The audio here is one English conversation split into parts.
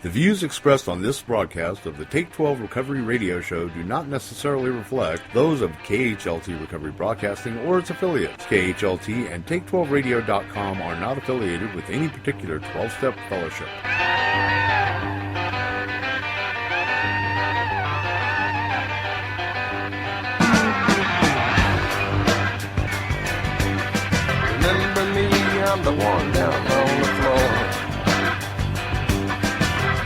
The views expressed on this broadcast of the Take 12 Recovery Radio Show do not necessarily reflect those of KHLT Recovery Broadcasting or its affiliates. KHLT and Take12Radio.com are not affiliated with any particular 12-step fellowship. Remember me, I'm the one down on the floor,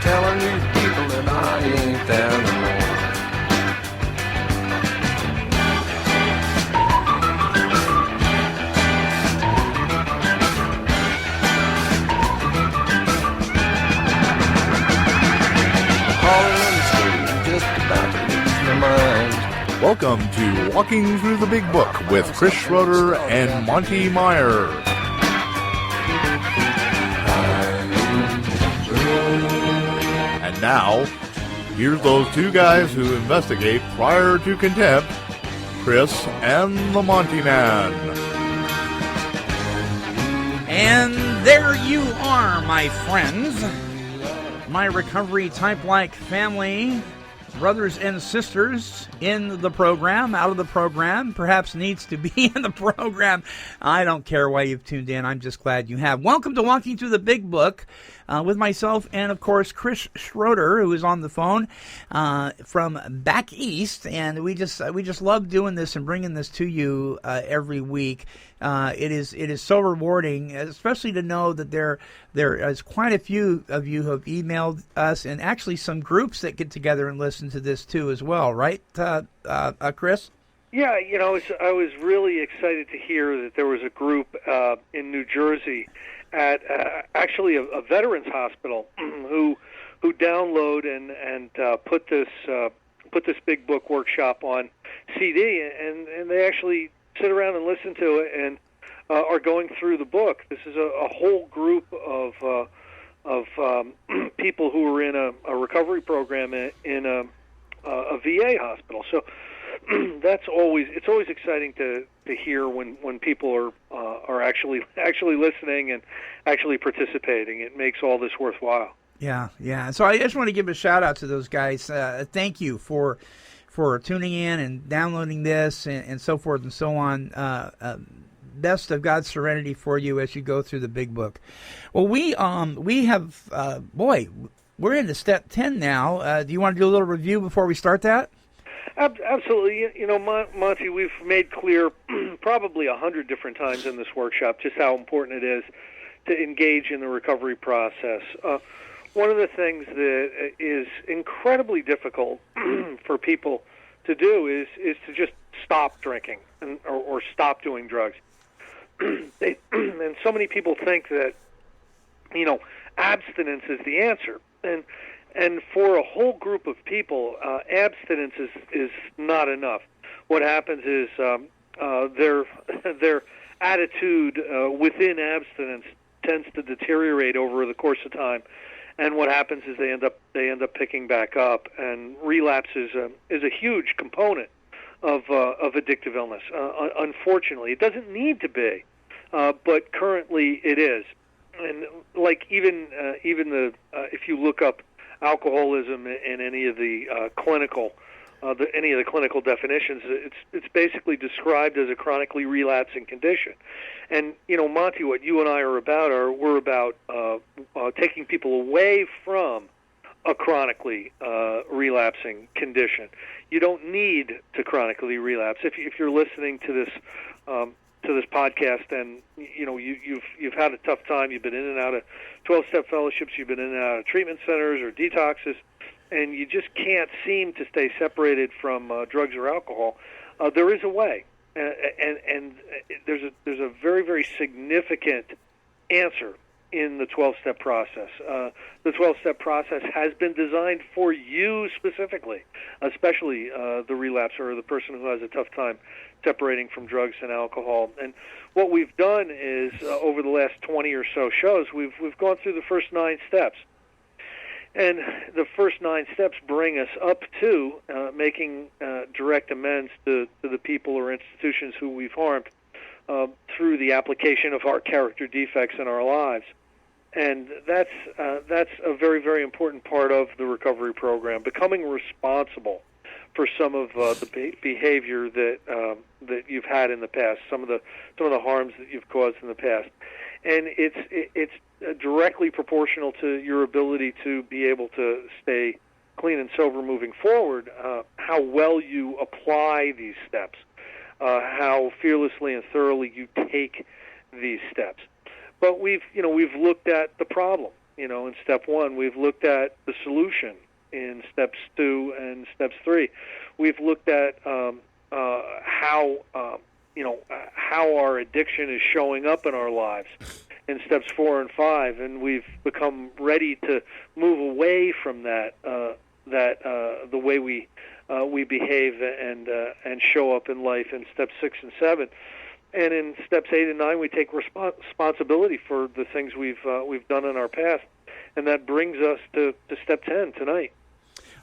telling these people that I ain't there no more. Calling and screaming, just about to lose my mind. Welcome to Walking Through the Big Book with Chris Schroeder and Monty Meyer. And now, here's those two guys who investigate prior to contempt, Chris and the Monty'man. And there you are, my friends, my recovery type-like family, brothers and sisters in the program, out of the program, perhaps needs to be in the program. I don't care why you've tuned in. I'm just glad you have. Welcome to Walking Through the Big Book with myself and, of course, Chris Schroeder, who is on the phone from back east. And we just love doing this and bringing this to you every week. It is so rewarding, especially to know that there is quite a few of you who have emailed us, and actually some groups that get together and listen to this too as well, right, Chris? Yeah, I was really excited to hear that there was a group in New Jersey at actually a veterans hospital who download and put this big book workshop on CD, and they actually sit around and listen to it and are going through the book. This is a whole group of people who are in a recovery program in a VA hospital. So it's always exciting to hear when people are actually listening and actually participating. It makes all this worthwhile. Yeah. So I just want to give a shout out to those guys. Thank you for tuning in and downloading this and so forth and so on. Best of God's serenity for you as you go through the big book. Well, we have we're into step 10 now. Do you want to do a little review before we start that? Absolutely. Monty, we've made clear probably 100 different times in this workshop just how important it is to engage in the recovery process. One of the things that is incredibly difficult for people to do is to just stop drinking or stop doing drugs. And so many people think that, abstinence is the answer. And for a whole group of people, abstinence is not enough. What happens is their attitude within abstinence tends to deteriorate over the course of time. And what happens is they end up picking back up, and relapse is a huge component of addictive illness. Unfortunately, it doesn't need to be, but currently it is. And like even if you look up alcoholism in any of the clinical definitions, it's basically described as a chronically relapsing condition. And Monty, what you and I are about we're about taking people away from a chronically relapsing condition. You don't need to chronically relapse. If you're listening to this podcast and you've had a tough time, you've been in and out of 12-step fellowships, you've been in and out of treatment centers or detoxes, and you just can't seem to stay separated from drugs or alcohol, there is a way, and there's a very, very significant answer in the 12-step process. The 12-step process has been designed for you specifically, especially the relapser or the person who has a tough time separating from drugs and alcohol. And what we've done is, over the last 20 or so shows, we've gone through the first 9 steps. And the first 9 steps bring us up to making direct amends to the people or institutions who we've harmed through the application of our character defects in our lives. And that's a very, very important part of the recovery program, becoming responsible for some of the behavior that you've had in the past, some of the harms that you've caused in the past. And it's directly proportional to your ability to be able to stay clean and sober moving forward, how well you apply these steps, how fearlessly and thoroughly you take these steps. But we've looked at the problem, in step 1. We've looked at the solution in steps 2 and steps 3. We've looked at how our addiction is showing up in our lives in steps 4 and 5, and we've become ready to move away from that the way we behave and show up in life in steps 6 and 7. And in steps 8 and 9, we take responsibility for the things we've done in our past, and that brings us to step 10 tonight.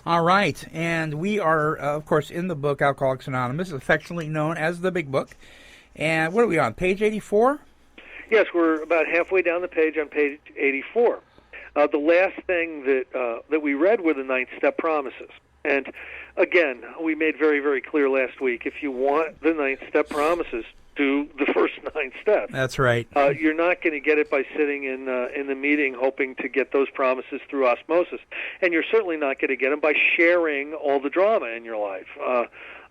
All right, and we are, of course, in the book Alcoholics Anonymous, affectionately known as the Big Book. And what are we on, page 84? Yes, we're about halfway down the page on page 84. The last thing that we read were the 9th step promises. And again, we made very, very clear last week, if you want the 9th step promises, do the first 9 steps. That's right. You're not going to get it by sitting in the meeting hoping to get those promises through osmosis, and you're certainly not going to get them by sharing all the drama in your life.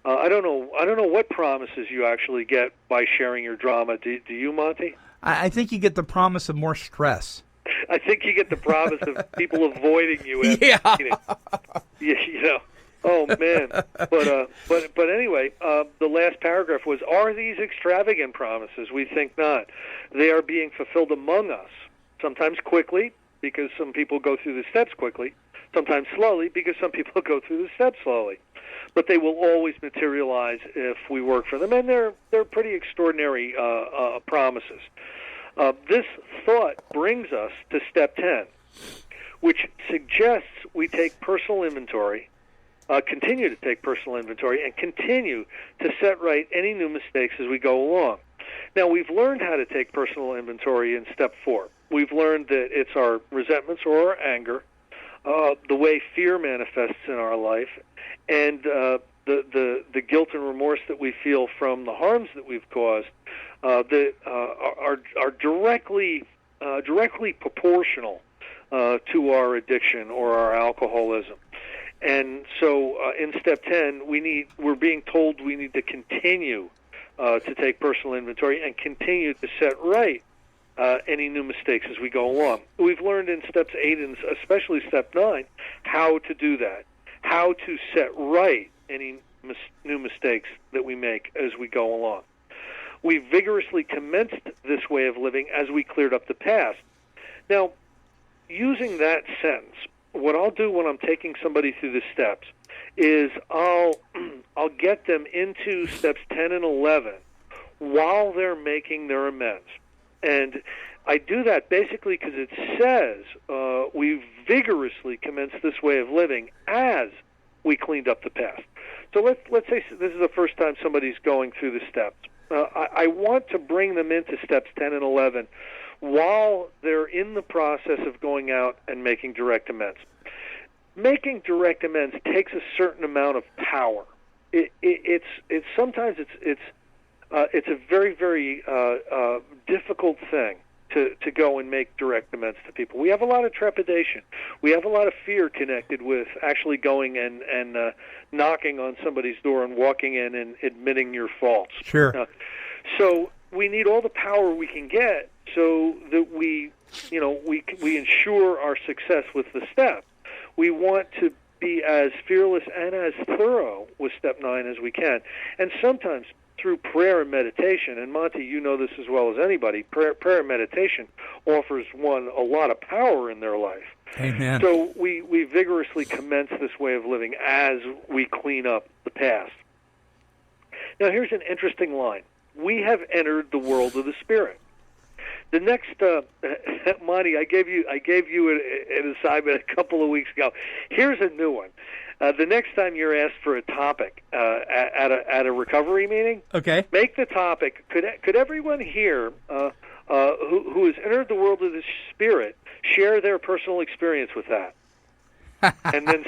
I don't know what promises you actually get by sharing your drama. Do you, Monty? I think you get the promise of more stress. I think you get the promise of people avoiding you at the meeting. Oh man! But anyway, the last paragraph was: are these extravagant promises? We think not. They are being fulfilled among us, sometimes quickly because some people go through the steps quickly, sometimes slowly because some people go through the steps slowly. But they will always materialize if we work for them, and they're pretty extraordinary promises. This thought brings us to step 10, which suggests we take personal inventory. Continue to take personal inventory and continue to set right any new mistakes as we go along. Now, we've learned how to take personal inventory in step 4. We've learned that it's our resentments or our anger, the way fear manifests in our life, and the guilt and remorse that we feel from the harms that we've caused that are directly proportional to our addiction or our alcoholism. And so in step 10, we're being told we need to continue to take personal inventory and continue to set right any new mistakes as we go along. We've learned in steps 8 and especially step 9 how to do that, how to set right any new mistakes that we make as we go along. We vigorously commenced this way of living as we cleared up the past. Now, using that sentence, what I'll do when I'm taking somebody through the steps is I'll get them into steps 10 and 11 while they're making their amends. And I do that basically because it says we vigorously commenced this way of living as we cleaned up the past. So let's say this is the first time somebody's going through the steps. I want to bring them into steps 10 and 11 while they're in the process of going out and making direct amends. Making direct amends takes a certain amount of power. It's sometimes it's a very, very difficult thing to go and make direct amends to people. We have a lot of trepidation. We have a lot of fear connected with actually going and knocking on somebody's door and walking in and admitting your faults. Sure. So we need all the power we can get so that we ensure our success with the step. We want to be as fearless and as thorough with step 9 as we can. And sometimes through prayer and meditation, and Monty, you know this as well as anybody, prayer and meditation offers one a lot of power in their life. Amen. So we vigorously commence this way of living as we clean up the past. Now here's an interesting line. We have entered the world of the Spirit. The next, Monty, I gave you an assignment a couple of weeks ago. Here's a new one. The next time you're asked for a topic at a recovery meeting, okay, make the topic. Could everyone here who has entered the world of the Spirit share their personal experience with that. and then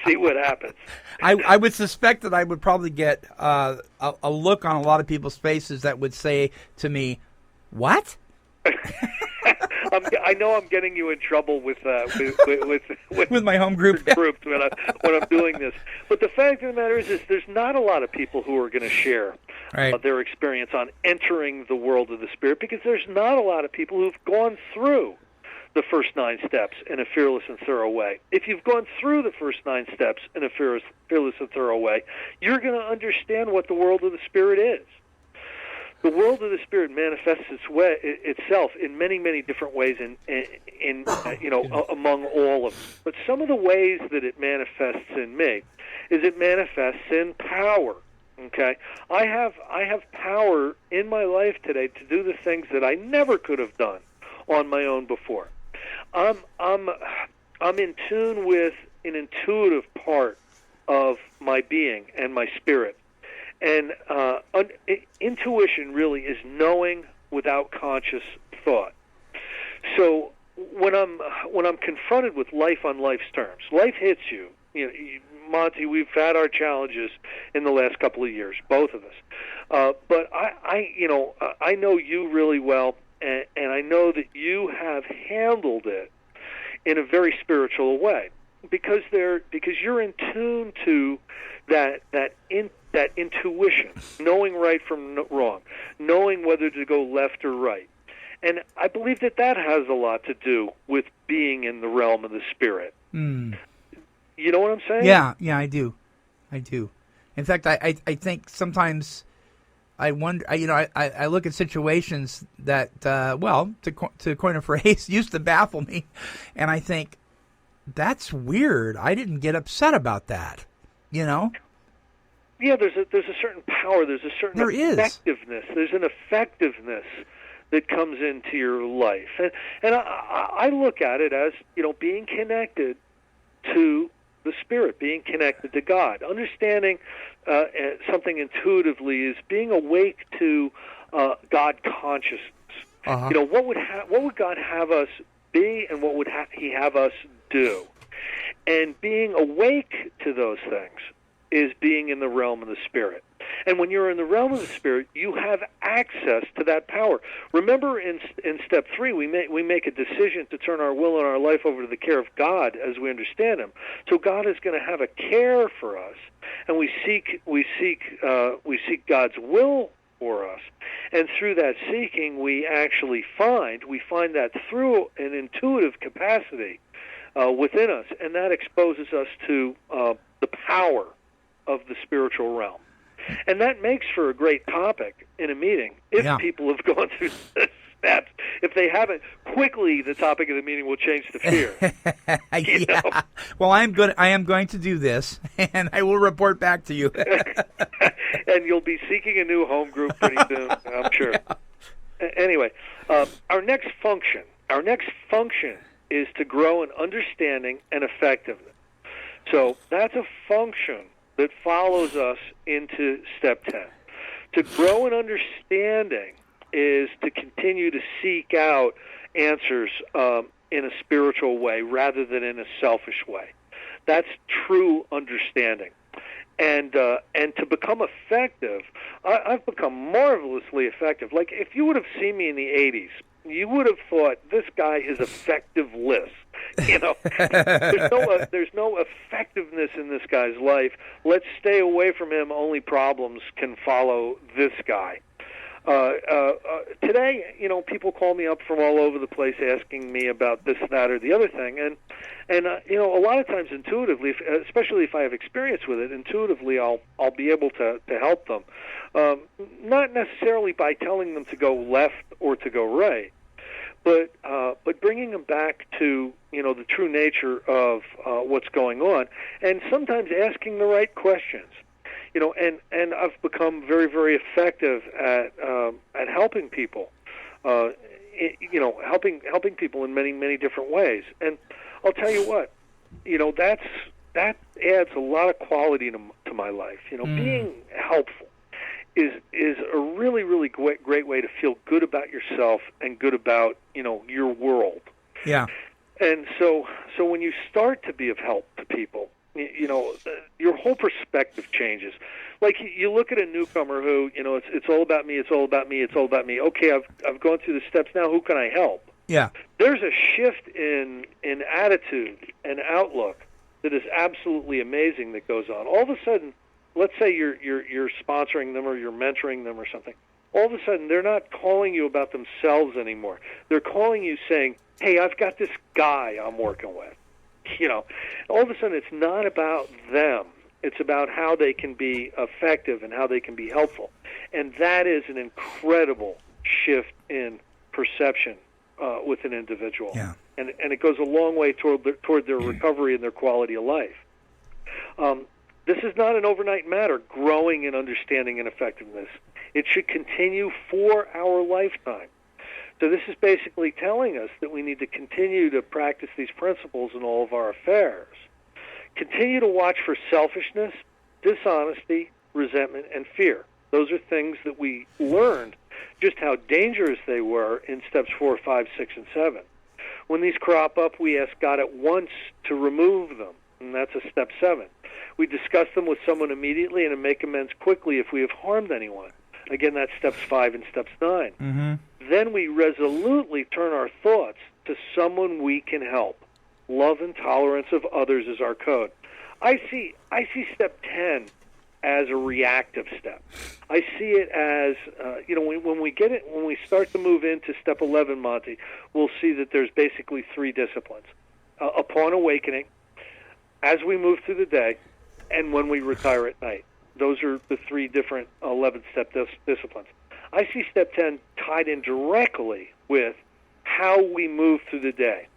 see what happens. I would suspect that I would probably get a look on a lot of people's faces that would say to me, "What?" I know I'm getting you in trouble with my home group groups when I'm doing this. But the fact of the matter is there's not a lot of people who are going to share their experience on entering the world of the Spirit, because there's not a lot of people who've gone through the first 9 steps in a fearless and thorough way. If you've gone through the first 9 steps in a fearless and thorough way, you're going to understand what the world of the Spirit is. The world of the Spirit manifests itself in many, many different ways among all of them. But some of the ways that it manifests in me is it manifests in power. Okay, I have power in my life today to do the things that I never could have done on my own before. I'm in tune with an intuitive part of my being and my spirit, and intuition really is knowing without conscious thought. So when I'm confronted with life on life's terms, life hits you. You know, Monty, we've had our challenges in the last couple of years, both of us. But I know you really well. And I know that you have handled it in a very spiritual way, because you're in tune to that intuition, knowing right from wrong, knowing whether to go left or right. And I believe that has a lot to do with being in the realm of the Spirit. Mm. You know what I'm saying? Yeah, I do. In fact, I think sometimes I wonder. I look at situations that, to coin a phrase, used to baffle me, and I think that's weird. I didn't get upset about that. You know? Yeah, there's a certain power. There's a certain effectiveness. There's an effectiveness that comes into your life, and I look at it as being connected to the Spirit, being connected to God, understanding something intuitively is being awake to God consciousness. Uh-huh. What would God have us be, and what would He have us do? And being awake to those things is being in the realm of the Spirit. And when you're in the realm of the Spirit, you have access to that power. Remember, in step 3, we make a decision to turn our will and our life over to the care of God as we understand Him. So God is going to have a care for us, and we seek God's will for us. And through that seeking, we actually find that through an intuitive capacity within us, and that exposes us to the power of the spiritual realm. And that makes for a great topic in a meeting if people have gone through the steps. If they haven't, quickly the topic of the meeting will change to fear. You know? Well, I am going to do this, and I will report back to you. And you'll be seeking a new home group pretty soon, I'm sure. Yeah. Anyway, our next function is to grow in understanding and effectiveness. So that's a function that follows us into step 10. To grow in understanding is to continue to seek out answers in a spiritual way rather than in a selfish way. That's true understanding. And to become effective, I've become marvelously effective. Like, if you would have seen me in the 80s, you would have thought, this guy is effective-less. There's no effectiveness in this guy's life. Let's stay away from him. Only problems can follow this guy. Today, people call me up from all over the place asking me about this, that, or the other thing, and a lot of times intuitively, especially if I have experience with it, intuitively I'll be able to help them, not necessarily by telling them to go left or to go right, but bringing them back to the true nature of what's going on, and sometimes asking the right questions. And I've become very, very effective at helping people, helping people in many, many different ways. And I'll tell you what, that adds a lot of quality to my life. Being helpful is a really, really great way to feel good about yourself and good about your world. Yeah. And so when you start to be of help to people, your whole perspective changes. Like you look at a newcomer who, it's all about me, it's all about me, it's all about me. Okay, I've gone through the steps. Now who can I help? Yeah. There's a shift in attitude and outlook that is absolutely amazing that goes on. All of a sudden, let's say you're sponsoring them or you're mentoring them or something. All of a sudden, they're not calling you about themselves anymore. They're calling you saying, "Hey, I've got this guy I'm working with." All of a sudden, it's not about them. It's about how they can be effective and how they can be helpful. And that is an incredible shift in perception with an individual. Yeah. And it goes a long way toward their recovery and their quality of life. This is not an overnight matter, growing in understanding and effectiveness. It should continue for our lifetime. So this is basically telling us that we need to continue to practice these principles in all of our affairs. Continue to watch for selfishness, dishonesty, resentment, and fear. Those are things that we learned just how dangerous they were in steps 4, 5, 6, and 7. When these crop up, we ask God at once to remove them, and that's a step 7. We discuss them with someone immediately and make amends quickly if we have harmed anyone. Again, that's steps 5 and steps 9. Mm-hmm. Then we resolutely turn our thoughts to someone we can help. Love and tolerance of others is our code. I see step 10 as a reactive step. I see it as when we start to move into step 11, Monty, we'll see that there's basically 3 disciplines: upon awakening, as we move through the day, and when we retire at night. Those are the 3 different 11-step disciplines. I see step 10 tied in directly with how we move through the day,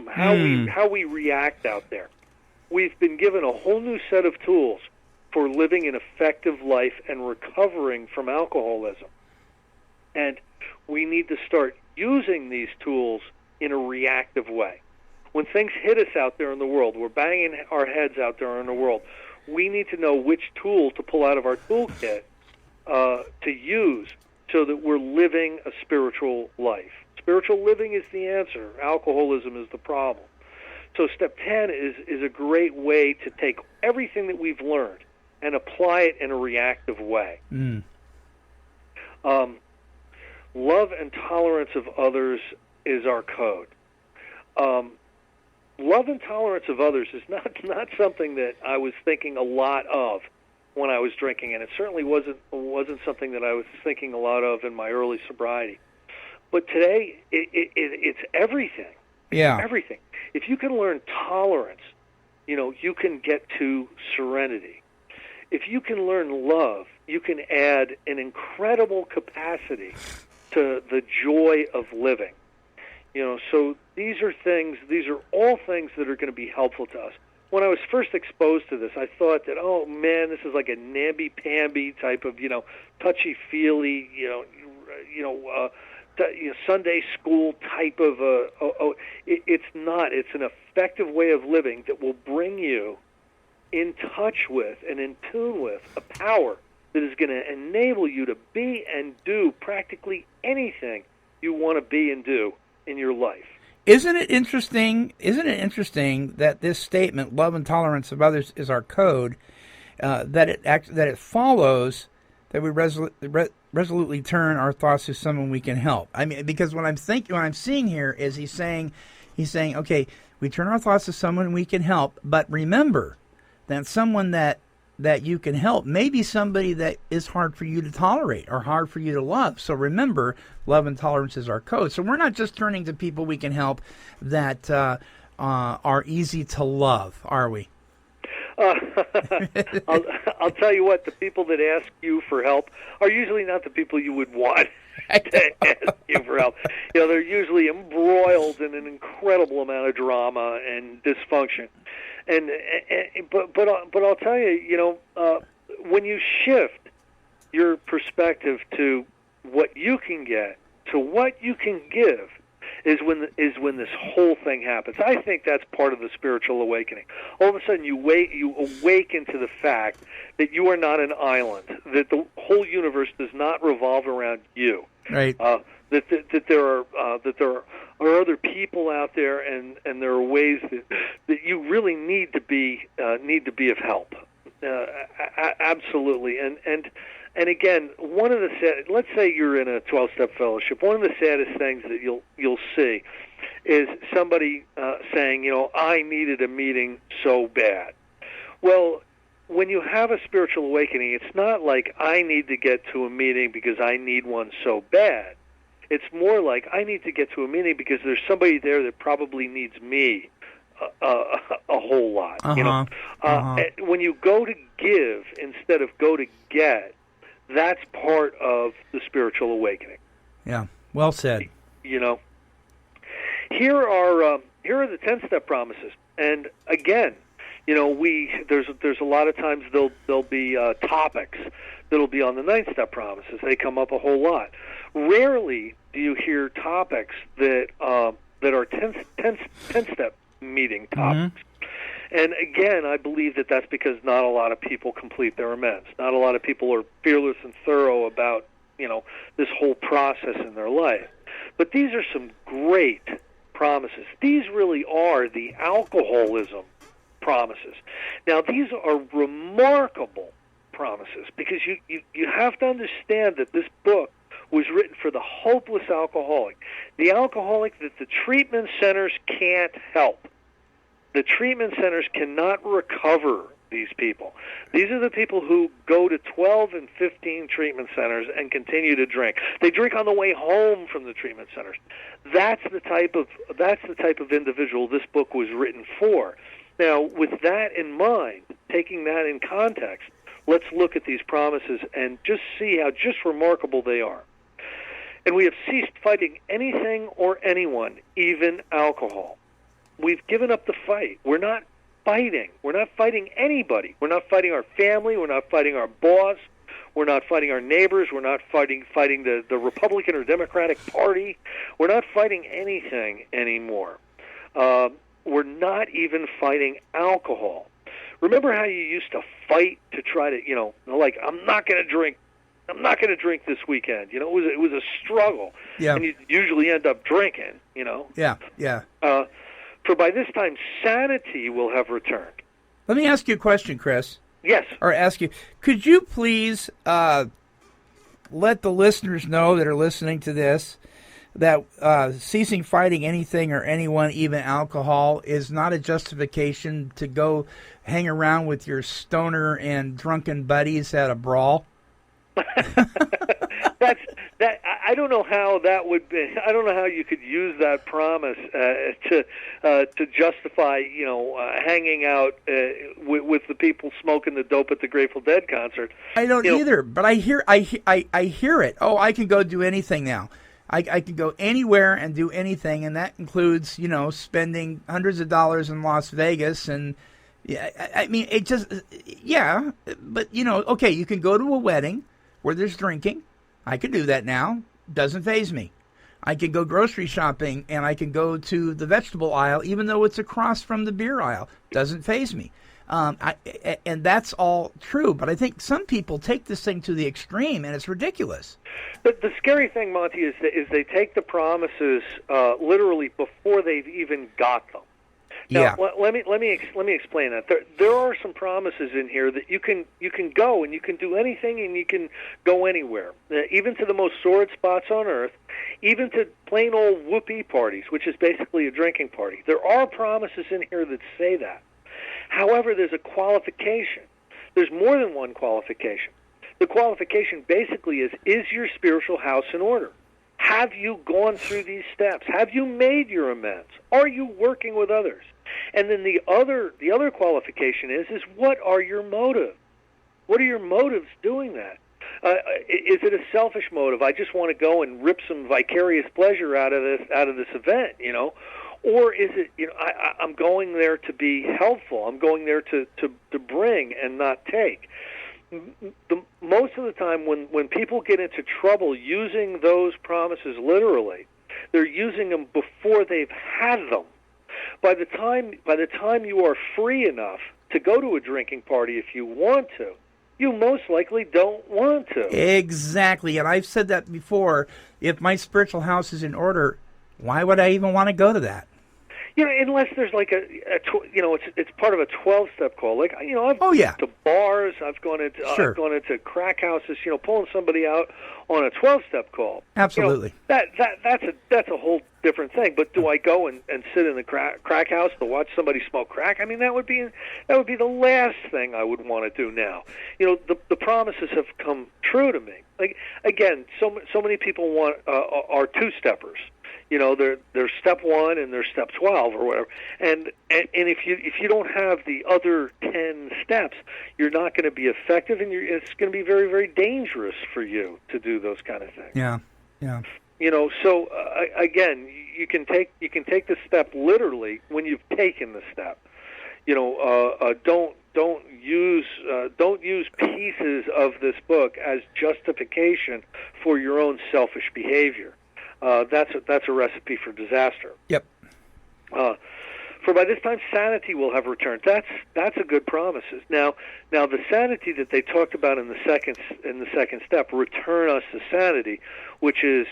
how we react out there. We've been given a whole new set of tools for living an effective life and recovering from alcoholism. And we need to start using these tools in a reactive way. When things hit us out there in the world, we're banging our heads out there in the world, we need to know which tool to pull out of our toolkit to use so that we're living a spiritual life. Spiritual living is the answer. Alcoholism is the problem. So step 10 is a great way to take everything that we've learned and apply it in a reactive way. Love and tolerance of others is our code. Love and tolerance of others is not something that I was thinking a lot of when I was drinking, and it certainly wasn't something that I was thinking a lot of in my early sobriety. But today, it's everything. Yeah. Everything. If you can learn tolerance, you can get to serenity. If you can learn love, you can add an incredible capacity to the joy of living. So these are all things that are going to be helpful to us. When I was first exposed to this, I thought that, oh man, this is like a namby-pamby type of, touchy-feely, Sunday school type of it's not. It's an effective way of living that will bring you in touch with and in tune with a power that is going to enable you to be and do practically anything you want to be and do in your life. Isn't it interesting that this statement, love and tolerance of others is our code, that it follows that we resolutely turn our thoughts to someone we can help. I mean, because what I'm seeing here is he's saying, okay, we turn our thoughts to someone we can help, but remember that someone that you can help may be somebody that is hard for you to tolerate or hard for you to love. So remember, love and tolerance is our code. So we're not just turning to people we can help that are easy to love, are we? I'll tell you what, the people that ask you for help are usually not the people you would want to ask you for help. They're usually embroiled in an incredible amount of drama and dysfunction. But I'll tell you, when you shift your perspective to what you can get, to what you can give, is when this whole thing happens. I think that's part of the spiritual awakening. All of a sudden, you awaken to the fact that you are not an island, that the whole universe does not revolve around you. Right. That there are are other people out there, and there are ways that you really need to be of help. Absolutely, and again, one of the let's say you're in a 12-step fellowship. One of the saddest things that you'll see is somebody saying, I needed a meeting so bad. Well, when you have a spiritual awakening, it's not like I need to get to a meeting because I need one so bad. It's more like I need to get to a meeting because there's somebody there that probably needs me a whole lot. When you go to give instead of go to get, that's part of the spiritual awakening. Yeah, well said. Here are the 10-step promises, and again, there's a lot of times there'll be topics that'll be on the 9-step promises. They come up a whole lot. Rarely do you hear topics that are 10-step meeting topics. And again, I believe that that's because not a lot of people complete their amends. Not a lot of people are fearless and thorough about, this whole process in their life. But these are some great promises. These really are the alcoholism promises. Now, these are remarkable promises because you have to understand that this book was written for the hopeless alcoholic, the alcoholic that the treatment centers can't help. The treatment centers cannot recover these people. These are the people who go to 12 and 15 treatment centers and continue to drink. They drink on the way home from the treatment centers. That's the type of individual this book was written for. Now, with that in mind, taking that in context, let's look at these promises and just see how just remarkable they are. And we have ceased fighting anything or anyone, even alcohol. We've given up the fight. We're not fighting. We're not fighting anybody. We're not fighting our family. We're not fighting our boss. We're not fighting our neighbors. We're not fighting the Republican or Democratic Party. We're not fighting anything anymore. We're not even fighting alcohol. Remember how you used to fight to try to, like, I'm not going to drink this weekend. It was a struggle. Yeah. And you usually end up drinking, Yeah. For by this time, sanity will have returned. Let me ask you a question, Chris. Yes. Or ask you, could you please let the listeners know that are listening to this that ceasing fighting anything or anyone, even alcohol, is not a justification to go hang around with your stoner and drunken buddies at a brawl? I don't know how that would be. I don't know how you could use that promise to justify, hanging out with the people smoking the dope at the Grateful Dead concert. I don't either, but I hear it. Oh, I can go do anything now. I can go anywhere and do anything, and that includes, spending hundreds of dollars in Las Vegas. And I mean, it just, yeah, but okay, you can go to a wedding where there's drinking. I can do that now. Doesn't faze me. I can go grocery shopping and I can go to the vegetable aisle even though it's across from the beer aisle. Doesn't faze me. And that's all true. But I think some people take this thing to the extreme and it's ridiculous. The scary thing, Monty, is they take the promises literally before they've even got them. Now, let me explain that. There are some promises in here that you can go and you can do anything and you can go anywhere, even to the most sordid spots on earth, even to plain old whoopee parties, which is basically a drinking party. There are promises in here that say that. However, there's a qualification. There's more than one qualification. The qualification basically is your spiritual house in order? Have you gone through these steps? Have you made your amends? Are you working with others? And then the other qualification is what are your motives? What are your motives doing that? Is it a selfish motive? I just want to go and rip some vicarious pleasure out of this event, or is it I'm going there to be helpful? I'm going there to bring and not take. Most of the time, when people get into trouble using those promises literally, they're using them before they've had them. By the time you are free enough to go to a drinking party if you want to, you most likely don't want to. Exactly, and I've said that before. If my spiritual house is in order, Why would I even want to go to that? Unless there's like it's part of a 12-step call. Like, I've Oh, yeah. gone to bars, I've gone into crack houses, pulling somebody out on a 12-step call. Absolutely. That's a whole different thing. But do I go and sit in the crack house to watch somebody smoke crack? I mean, that would be the last thing I would want to do now. The promises have come true to me. Like, again, so many people are two-steppers. They're step 1 and they're step 12 or whatever. And if you don't have the other 10 steps, you're not going to be effective, and it's going to be very, very dangerous for you to do those kind of things. Yeah. Yeah. So again, you can take the step literally when you've taken the step. Don't use pieces of this book as justification for your own selfish behavior. That's a recipe for disaster. Yep. For by this time, sanity will have returned. That's a good promise. Now the sanity that they talked about in the second step, return us to sanity, which is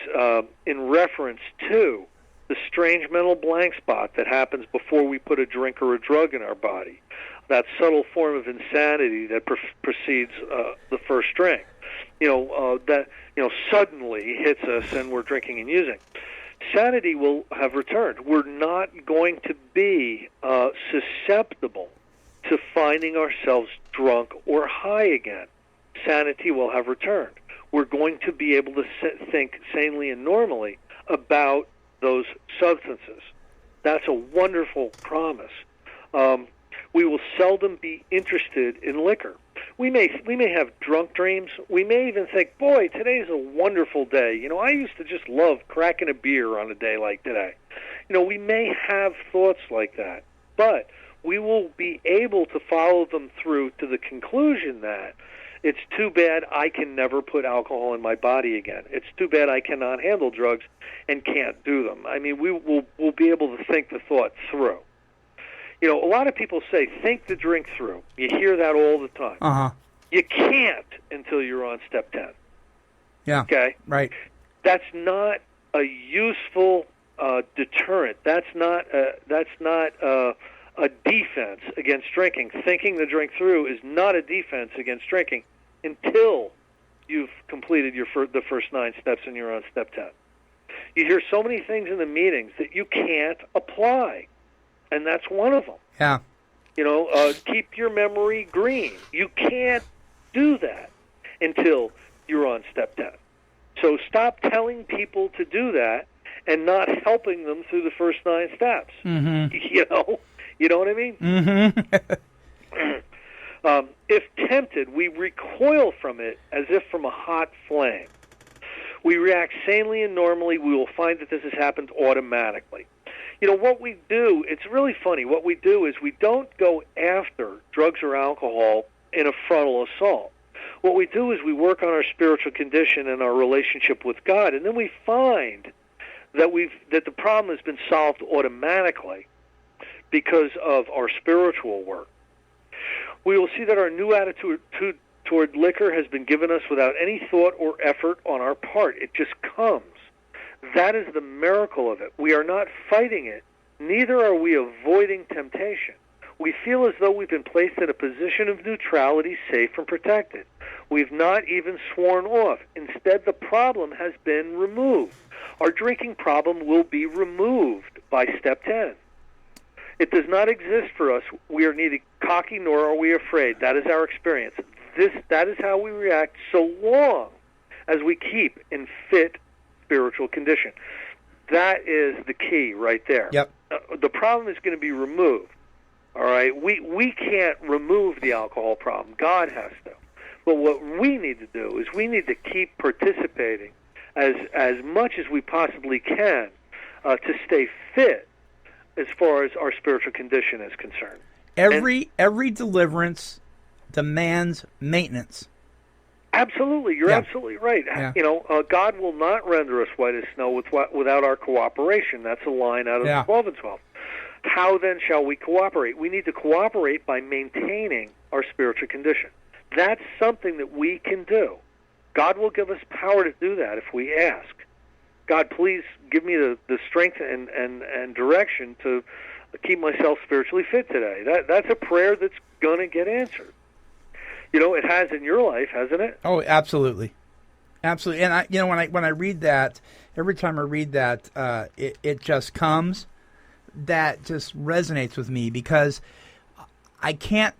in reference to the strange mental blank spot that happens before we put a drink or a drug in our body. That subtle form of insanity that precedes the first drink. That suddenly hits us and we're drinking and using. Sanity will have returned. We're not going to be susceptible to finding ourselves drunk or high again. Sanity will have returned. We're going to be able to think sanely and normally about those substances. That's a wonderful promise. We will seldom be interested in liquor. We may have drunk dreams. We may even think, boy, today's a wonderful day. I used to just love cracking a beer on a day like today. We may have thoughts like that, but we will be able to follow them through to the conclusion that it's too bad I can never put alcohol in my body again. It's too bad I cannot handle drugs and can't do them. I mean, we'll be able to think the thought through. A lot of people say, think the drink through. You hear that all the time. Uh-huh. You can't until you're on step 10. Yeah. Okay? Right. That's not a useful deterrent. That's not a defense against drinking. Thinking the drink through is not a defense against drinking until you've completed the first 9 steps and you're on step 10. You hear so many things in the meetings that you can't apply. And that's one of them. Yeah. Keep your memory green. You can't do that until you're on step 10. So stop telling people to do that and not helping them through the first 9 steps. Mm-hmm. You know what I mean? Mm-hmm. If tempted, we recoil from it as if from a hot flame. We react sanely and normally. We will find that this has happened automatically. What we do, it's really funny. What we do is we don't go after drugs or alcohol in a frontal assault. What we do is we work on our spiritual condition and our relationship with God, and then we find that the problem has been solved automatically because of our spiritual work. We will see that our new attitude toward liquor has been given us without any thought or effort on our part. It just comes. That is the miracle of it. We are not fighting it. Neither are we avoiding temptation. We feel as though we've been placed in a position of neutrality, safe and protected. We've not even sworn off. Instead, the problem has been removed. Our drinking problem will be removed by step 10. It does not exist for us. We are neither cocky nor are we afraid. That is our experience. That is how we react so long as we keep in fit spiritual condition. That is the key right there. Yep. The problem is going to be removed. All right? We can't remove the alcohol problem. God has to. But what we need to do is we need to keep participating as much as we possibly can to stay fit as far as our spiritual condition is concerned. Every deliverance demands maintenance. Absolutely, you're Yeah. absolutely right. Yeah. God will not render us white as snow without our cooperation. That's a line out of Yeah. 12 and 12. How then shall we cooperate? We need to cooperate by maintaining our spiritual condition. That's something that we can do. God will give us power to do that if we ask. God, please give me the strength and direction to keep myself spiritually fit today. That's a prayer that's going to get answered. It has in your life, hasn't it? Oh, absolutely. Absolutely. And when I read that, every time I read that, it just comes. That just resonates with me because I can't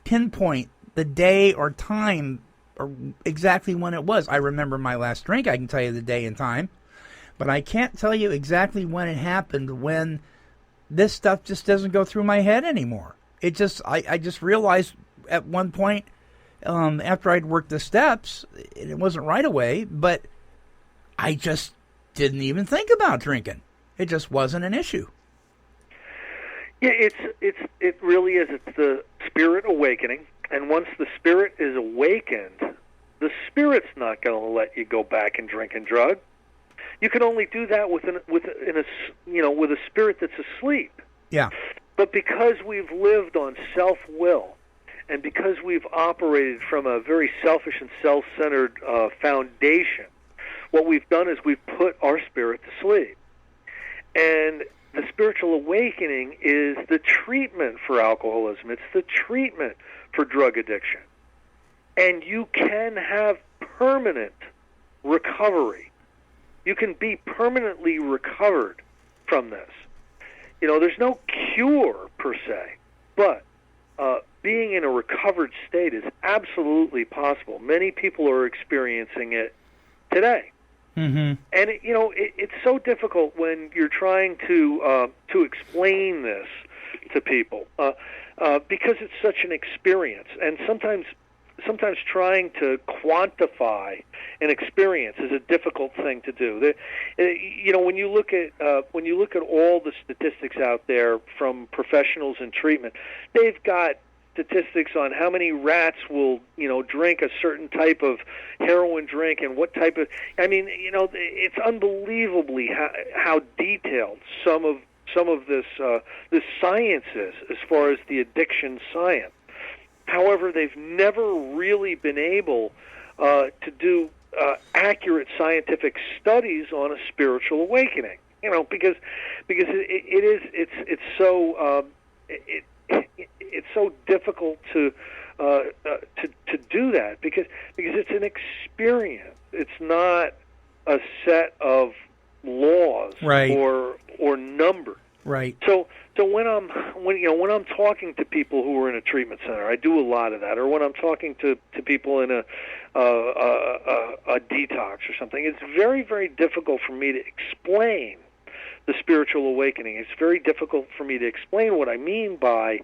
pinpoint the day or time or exactly when it was. I remember my last drink. I can tell you the day and time, but I can't tell you exactly when it happened, when this stuff just doesn't go through my head anymore. I just realized at one point, after I'd worked the steps, it wasn't right away, but I just didn't even think about drinking. It just wasn't an issue. Yeah, it really is. It's the spirit awakening, and once the spirit is awakened, the spirit's not going to let you go back and drink and drug. You can only do that with a spirit that's asleep. Yeah. But because we've lived on self-will, and because we've operated from a very selfish and self-centered foundation, what we've done is we've put our spirit to sleep. And the spiritual awakening is the treatment for alcoholism. It's the treatment for drug addiction. And you can have permanent recovery. You can be permanently recovered from this. There's no cure per se, but being in a recovered state is absolutely possible. Many people are experiencing it today. Mm-hmm. And it's so difficult when you're trying to explain this to people because it's such an experience, and sometimes trying to quantify an experience is a difficult thing to do. When you look at all the statistics out there from professionals in treatment, they've got statistics on how many rats will drink a certain type of heroin drink and what type of. I mean, it's unbelievably how detailed some of this science is as far as the addiction science. However, they've never really been able to do accurate scientific studies on a spiritual awakening. Because it's so difficult to do that because it's an experience. It's not a set of laws, right, or numbers. Right. So when I'm talking to people who are in a treatment center, I do a lot of that. Or when I'm talking to people in a detox or something, it's very, very difficult for me to explain the spiritual awakening. It's very difficult for me to explain what I mean by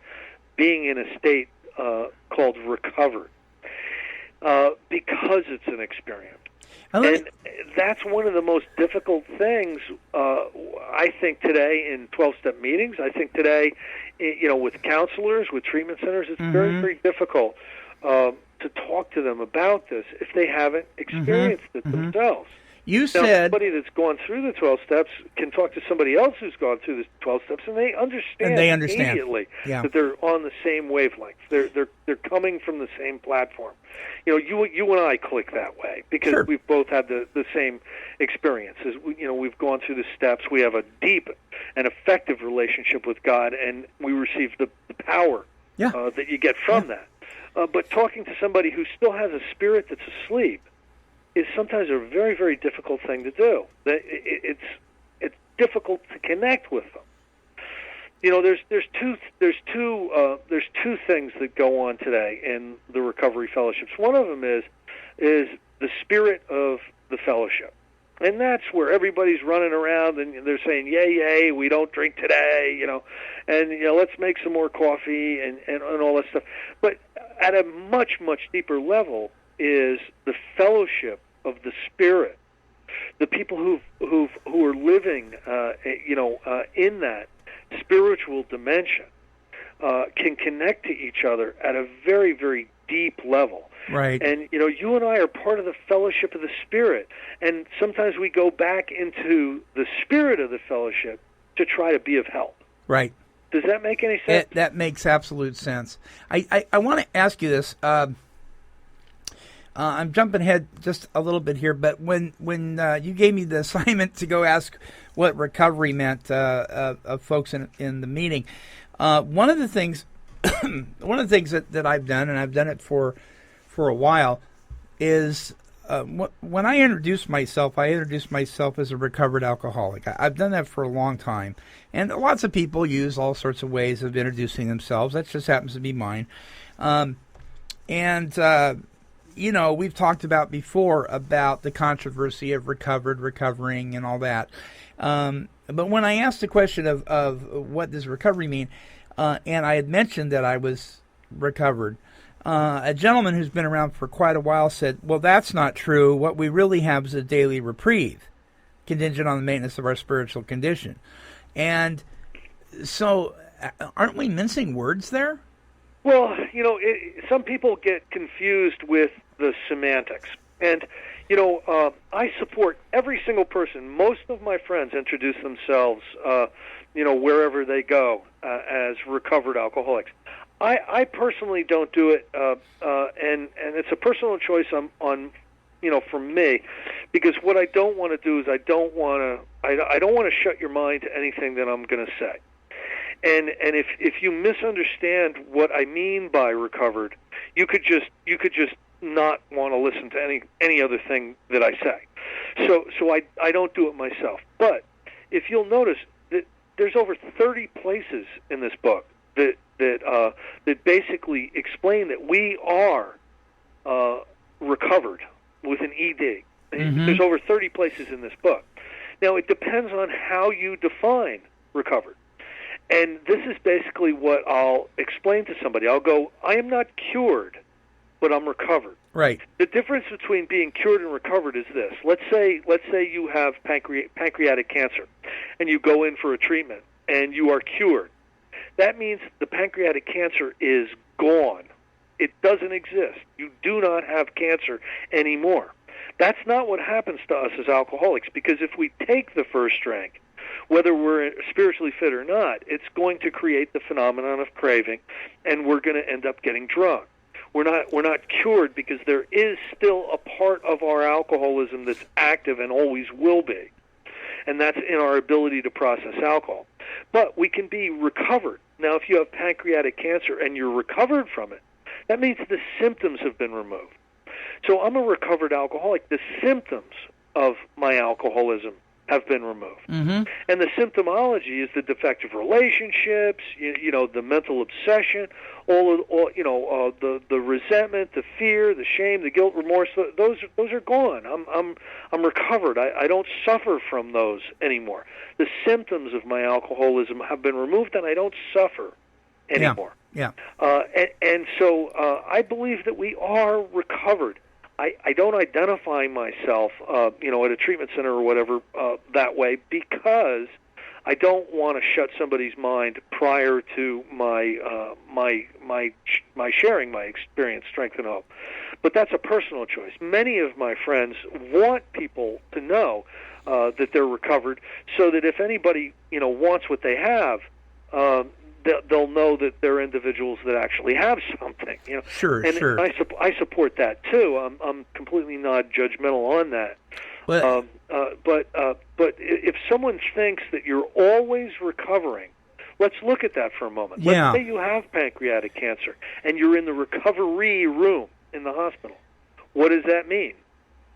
being in a state called recovered, because it's an experience. And that's one of the most difficult things, I think, today in 12-step meetings. I think today, with counselors, with treatment centers, it's very, very difficult to talk to them about this if they haven't experienced it themselves. You said somebody that's gone through the 12 steps can talk to somebody else who's gone through the 12 steps, and they understand immediately that they're on the same wavelength. They're coming from the same platform. You and I click that way because we've both had the same experiences. We've gone through the steps. We have a deep and effective relationship with God, and we receive the power that you get from that. But talking to somebody who still has a spirit that's asleep is sometimes a very, very difficult thing to do. It's difficult to connect with them. There's two things that go on today in the recovery fellowships. One of them is the spirit of the fellowship, and that's where everybody's running around and they're saying, "Yay, yay, we don't drink today," and let's make some more coffee and all that stuff. But at a much, much deeper level is the fellowship of the spirit, the people who are living, in that spiritual dimension, can connect to each other at a very, very deep level. Right. And you and I are part of the fellowship of the spirit, and sometimes we go back into the spirit of the fellowship to try to be of help. Right. Does that make any sense? That makes absolute sense. I want to ask you this. I'm jumping ahead just a little bit here, but when you gave me the assignment to go ask what recovery meant of folks in the meeting, one of the things that I've done, and I've done it for a while, is when I introduce myself as a recovered alcoholic. I've done that for a long time, and lots of people use all sorts of ways of introducing themselves. That just happens to be mine. We've talked about before about the controversy of recovering, and all that. But when I asked the question of what does recovery mean, and I had mentioned that I was recovered, a gentleman who's been around for quite a while said, well, that's not true. What we really have is a daily reprieve, contingent on the maintenance of our spiritual condition. And so aren't we mincing words there? Well, some people get confused with the semantics. And, I support every single person. Most of my friends introduce themselves, wherever they go as recovered alcoholics. I personally don't do it, and it's a personal choice on from me, because what I don't want to do is I don't want to shut your mind to anything that I'm going to say. And if you misunderstand what I mean by recovered, you could just not want to listen to any other thing that I say. So I don't do it myself. But if you'll notice that there's over 30 places in this book that basically explain that we are recovered with an ED. Mm-hmm. There's over 30 places in this book. Now, it depends on how you define recovered. And this is basically what I'll explain to somebody. I'll go, I am not cured, but I'm recovered. Right. The difference between being cured and recovered is this. Let's say you have pancreatic cancer, and you go in for a treatment, and you are cured. That means the pancreatic cancer is gone. It doesn't exist. You do not have cancer anymore. That's not what happens to us as alcoholics, because if we take the first drink, whether we're spiritually fit or not, it's going to create the phenomenon of craving, and we're going to end up getting drunk. We're not cured, because there is still a part of our alcoholism that's active and always will be, and that's in our ability to process alcohol. But we can be recovered. Now, if you have pancreatic cancer and you're recovered from it, that means the symptoms have been removed. So I'm a recovered alcoholic. The symptoms of my alcoholism have been removed. Mm-hmm. And the symptomology is the defective relationships, the mental obsession, the resentment, the fear, the shame, the guilt, remorse. Those are gone. I'm recovered. I don't suffer from those anymore. The symptoms of my alcoholism have been removed, and I don't suffer anymore. Yeah. And so I believe that we are recovered. I don't identify myself, at a treatment center or whatever that way, because I don't want to shut somebody's mind prior to my sharing my experience, strength, and hope. But that's a personal choice. Many of my friends want people to know that they're recovered, so that if anybody wants what they have, they'll know that they're individuals that actually have something. Sure. I support that too. I'm completely not judgmental on that. But if someone thinks that you're always recovering, let's look at that for a moment. Yeah. Let's say you have pancreatic cancer and you're in the recovery room in the hospital. What does that mean?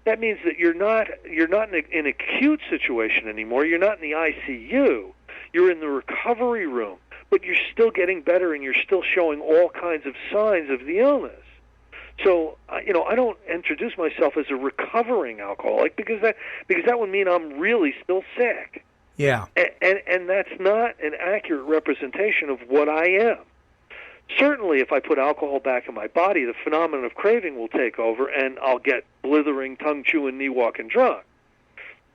That means that you're not in an acute situation anymore. You're not in the ICU. You're in the recovery room. But you're still getting better, and you're still showing all kinds of signs of the illness. So, I don't introduce myself as a recovering alcoholic, because that would mean I'm really still sick. Yeah. And that's not an accurate representation of what I am. Certainly, if I put alcohol back in my body, the phenomenon of craving will take over, and I'll get blithering, tongue-chewing, knee-walking drunk.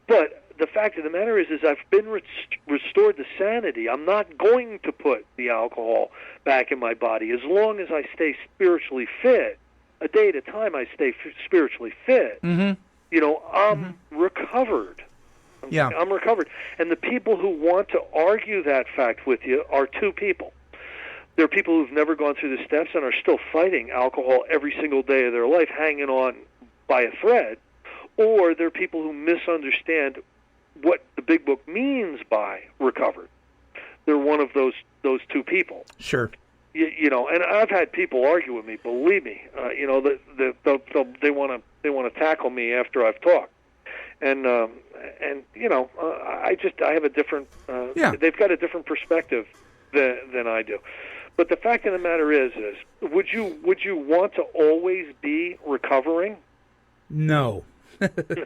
But the fact of the matter is I've been restored to sanity. I'm not going to put the alcohol back in my body. As long as I stay spiritually fit, a day at a time I stay spiritually fit, I'm recovered. Yeah. I'm recovered. And the people who want to argue that fact with you are two people. There are people who've never gone through the steps and are still fighting alcohol every single day of their life, hanging on by a thread, or they're people who misunderstand what the Big Book means by recovered. They're one of those two people. Sure. You know, and I've had people argue with me. Believe me, you know, they want to tackle me after I've talked, and you know, I have a different. They've got a different perspective than I do. But the fact of the matter is would you want to always be recovering? No.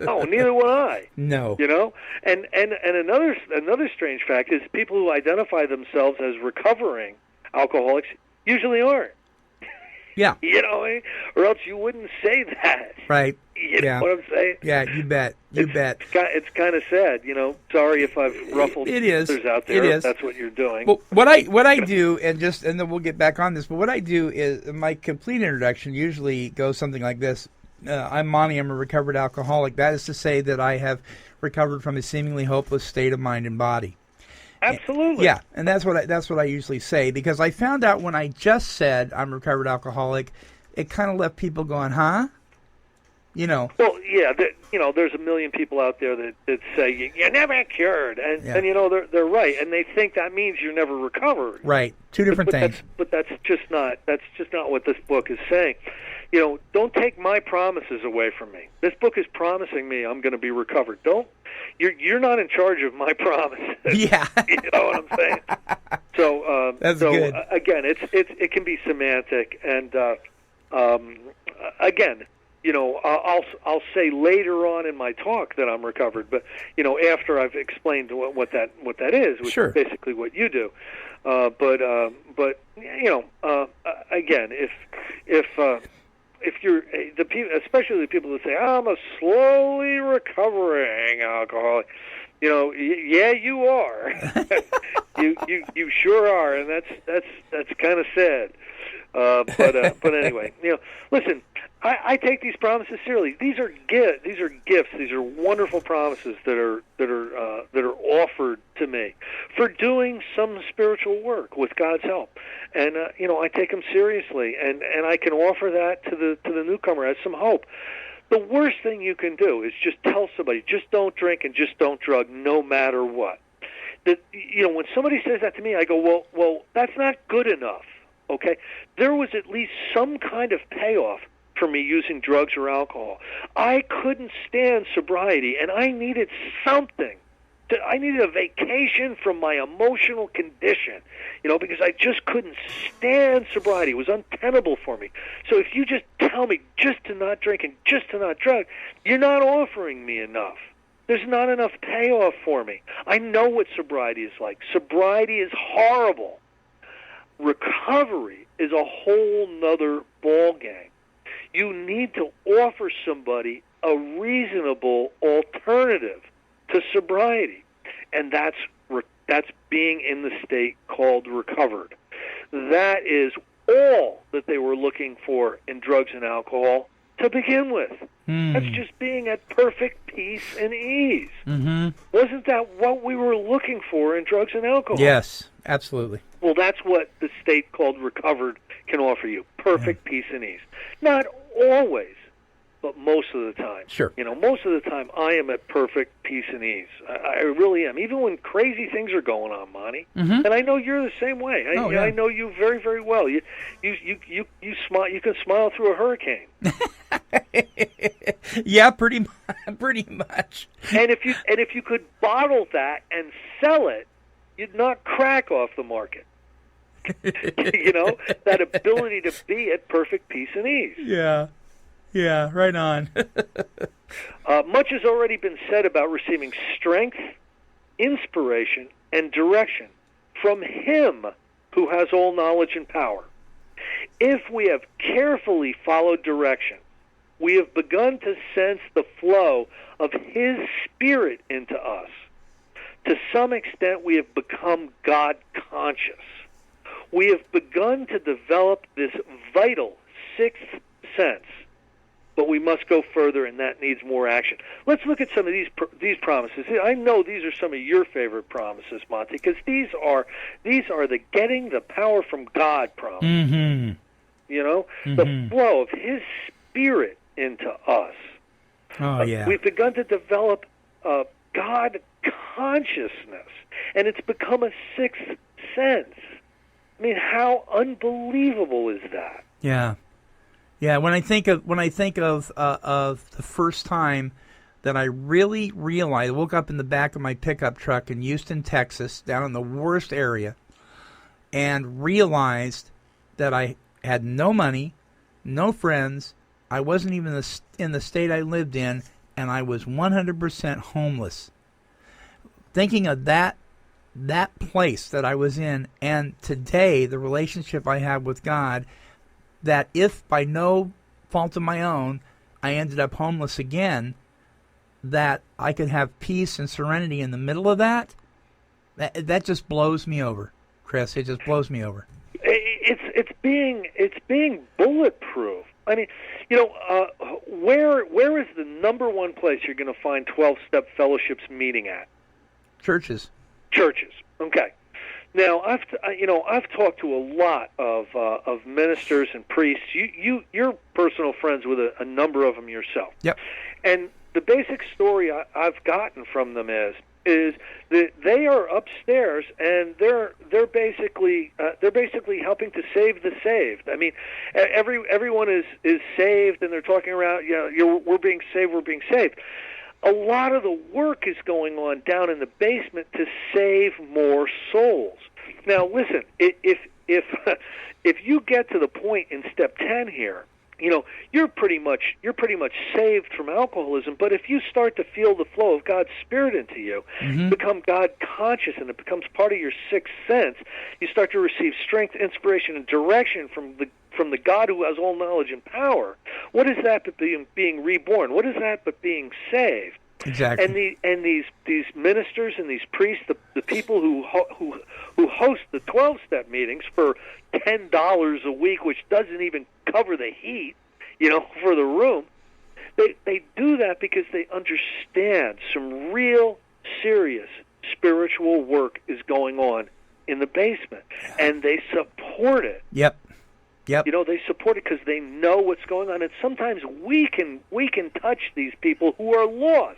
No, neither would I. No. You know? And another strange fact is people who identify themselves as recovering alcoholics usually aren't. Yeah. You know, or else you wouldn't say that. Right. You know what I'm saying? Yeah, you bet. It's kind of sad, you know. Sorry if I've ruffled feathers out there. It is. If that's what you're doing. Well, what I do, and then we'll get back on this. But what I do is my complete introduction usually goes something like this: I'm Monty. I'm a recovered alcoholic. That is to say that I have recovered from a seemingly hopeless state of mind and body. Absolutely. Yeah, and that's what I usually say, because I found out when I just said I'm a recovered alcoholic, it kind of left people going, huh? You know. Well, yeah, you know, there's a million people out there that say you're never cured, and you know they're right, and they think that means you're never recovered. Right. Two different things. But that's just not what this book is saying. You know, don't take my promises away from me. This book is promising me I'm going to be recovered. You're not in charge of my promises. Yeah. You know what I'm saying? So that's good. Again, it can be semantic, and again, you know, I'll say later on in my talk that I'm recovered, but you know, after I've explained what that is, which is basically what you do. But you know, again, if you're the people, especially the people that say I'm a slowly recovering alcoholic, you know, yeah, you are. you sure are, and that's kind of sad. But anyway, you know, listen. I take these promises seriously. These are gifts. These are wonderful promises that are offered to me for doing some spiritual work with God's help. And you know, I take them seriously, and I can offer that to the newcomer as some hope. The worst thing you can do is just tell somebody, just don't drink and just don't drug, no matter what. That, you know, when somebody says that to me, I go, well, that's not good enough. Okay, there was at least some kind of payoff for me using drugs or alcohol. I couldn't stand sobriety, and I needed something. I needed a vacation from my emotional condition, you know, because I just couldn't stand sobriety. It was untenable for me. So if you just tell me just to not drink and just to not drug, you're not offering me enough. There's not enough payoff for me. I know what sobriety is like. Sobriety is horrible. Recovery is a whole nother ballgame. You need to offer somebody a reasonable alternative to sobriety, and that's being in the state called recovered. That is all that they were looking for in drugs and alcohol to begin with. That's just being at perfect peace and ease. Mm-hmm. Wasn't that what we were looking for in drugs and alcohol? Yes, absolutely. Well, that's what the state called recovered can offer you, perfect peace and ease. Not always, but most of the time. Sure. You know, most of the time I am at perfect peace and ease. I really am, even when crazy things are going on, Monty. Mm-hmm. And I know you're the same way. I know you very, very well. You smile. You can smile through a hurricane. Yeah, pretty much. And if you could bottle that and sell it, you'd knock crack off the market. You know, that ability to be at perfect peace and ease. Yeah, right on. Much has already been said about receiving strength, inspiration, and direction from Him who has all knowledge and power. If we have carefully followed direction, we have begun to sense the flow of His Spirit into us. To some extent, we have become God-conscious. We have begun to develop this vital sixth sense, but we must go further, and that needs more action. Let's look at some of these promises. I know these are some of your favorite promises, Monty, because these are the getting the power from God promises. Mm-hmm. You know, the flow of His Spirit into us. Oh, yeah. We've begun to develop God consciousness, and it's become a sixth sense. I mean, how unbelievable is that? Yeah. Yeah, when I think of the first time that I really realized, I woke up in the back of my pickup truck in Houston, Texas, down in the worst area, and realized that I had no money, no friends, I wasn't even in the state I lived in, and I was 100% homeless. Thinking of that place that I was in, and today the relationship I have with God, that if by no fault of my own I ended up homeless again, that I could have peace and serenity in the middle of that that just blows me over, Chris. It just blows me over. It's being bulletproof. I mean, where is the number one place you're going to find 12-step fellowships meeting at? Churches. Okay. Now, I've talked to a lot of ministers and priests. You're personal friends with a number of them yourself. Yep. And the basic story I've gotten from them is that they are upstairs and they're basically helping to save the saved. I mean, everyone is saved, and they're talking around. We're being saved. A lot of the work is going on down in the basement to save more souls. Now, listen, if you get to the point in step 10 here, you're pretty much saved from alcoholism. But if you start to feel the flow of God's Spirit into you, become God conscious, and it becomes part of your sixth sense, you start to receive strength, inspiration, and direction from the God who has all knowledge and power. What is that but being reborn? What is that but being saved? Exactly. And these ministers and these priests, the people who host the 12-step meetings for $10 a week, which doesn't even cover the heat, for the room, they do that because they understand some real serious spiritual work is going on in the basement, and they support it. Yep. They support it because they know what's going on, and sometimes we can touch these people who are lost,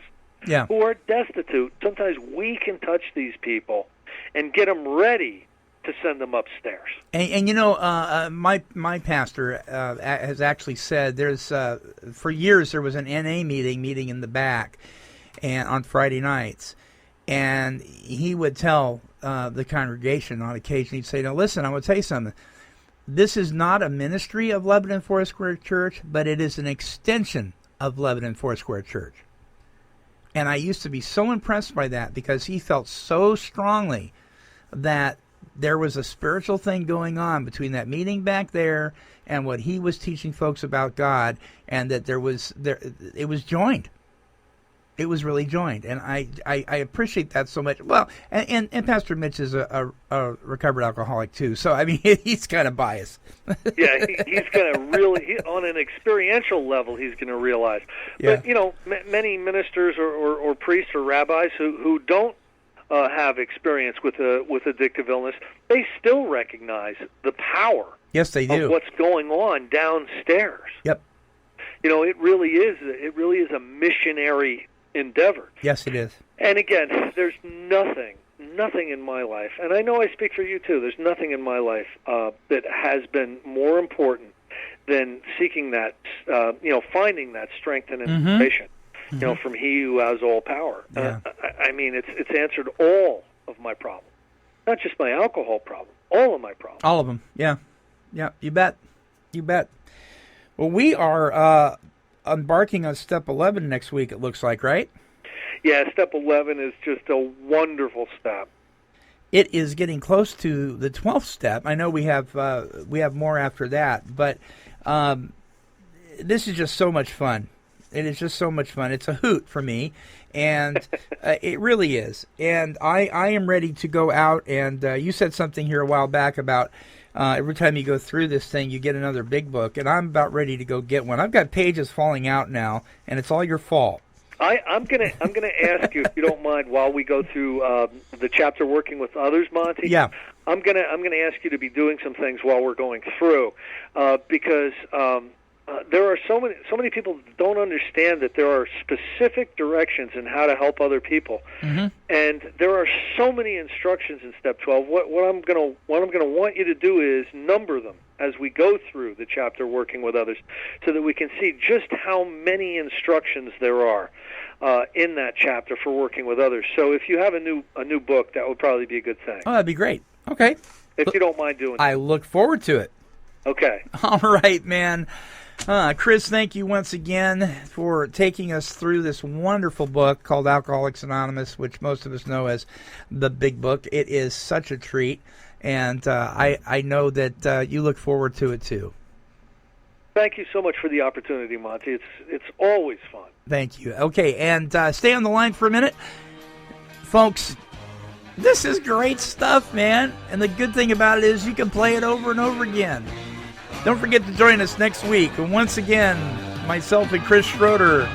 who are destitute. Sometimes we can touch these people and get them ready to send them upstairs. And my pastor has actually said there's for years there was an NA meeting in the back, and on Friday nights, and he would tell the congregation on occasion, he'd say, "Now listen, I'm going to tell you something. This is not a ministry of Lebanon Foursquare Church, but it is an extension of Lebanon Foursquare Church." And I used to be so impressed by that because he felt so strongly that there was a spiritual thing going on between that meeting back there and what he was teaching folks about God, and that it was joined. It was really joined, and I appreciate that so much. Well, and Pastor Mitch is a recovered alcoholic too, so I mean he's kind of biased. Yeah, he's going to really, on an experiential level, he's going to realize. Yeah. But many ministers or priests or rabbis who don't have experience with addictive illness, they still recognize the power. Yes, they do. Of what's going on downstairs. Yep. It really is a missionary endeavor. Yes, it is. And again, there's nothing in my life, and I know I speak for you too, there's nothing in my life that has been more important than seeking that, finding that strength and inspiration, from He who has all power. Yeah. I mean, it's answered all of my problems, not just my alcohol problem, all of my problems. All of them, yeah. Yeah, you bet. Well, we are embarking on step 11 next week, it looks like, right? Yeah, step 11 is just a wonderful step. It is getting close to the 12th step. I know we have more after that, but this is just so much fun. It is just so much fun. It's a hoot for me, and it really is. And I am ready to go out, and you said something here a while back about every time you go through this thing, you get another big book, and I'm about ready to go get one. I've got pages falling out now, and it's all your fault. I'm gonna ask you, if you don't mind, while we go through the chapter working with others, Monty. Yeah. I'm gonna ask you to be doing some things while we're going through, because there are so many people that don't understand that there are specific directions in how to help other people, and there are so many instructions in Step 12. What I'm going to want you to do is number them as we go through the chapter working with others, so that we can see just how many instructions there are in that chapter for working with others. So if you have a new book, that would probably be a good thing. Oh, that'd be great. Okay. If you don't mind doing it. I look forward to it. Okay. All right, man. Chris, thank you once again for taking us through this wonderful book called Alcoholics Anonymous, which most of us know as the Big Book. It is such a treat, and I know that you look forward to it too. Thank you so much for the opportunity, Monty. It's always fun. Thank you. Okay, and stay on the line for a minute. Folks, this is great stuff, man. And the good thing about it is you can play it over and over again. Don't forget to join us next week. And once again, myself and Chris Schroeder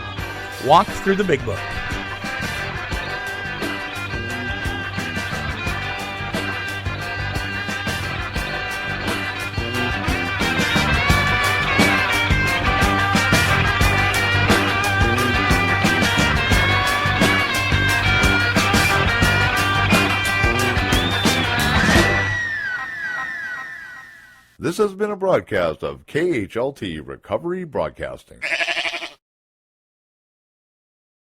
walk through the Big Book. This has been a broadcast of KHLT Recovery Broadcasting.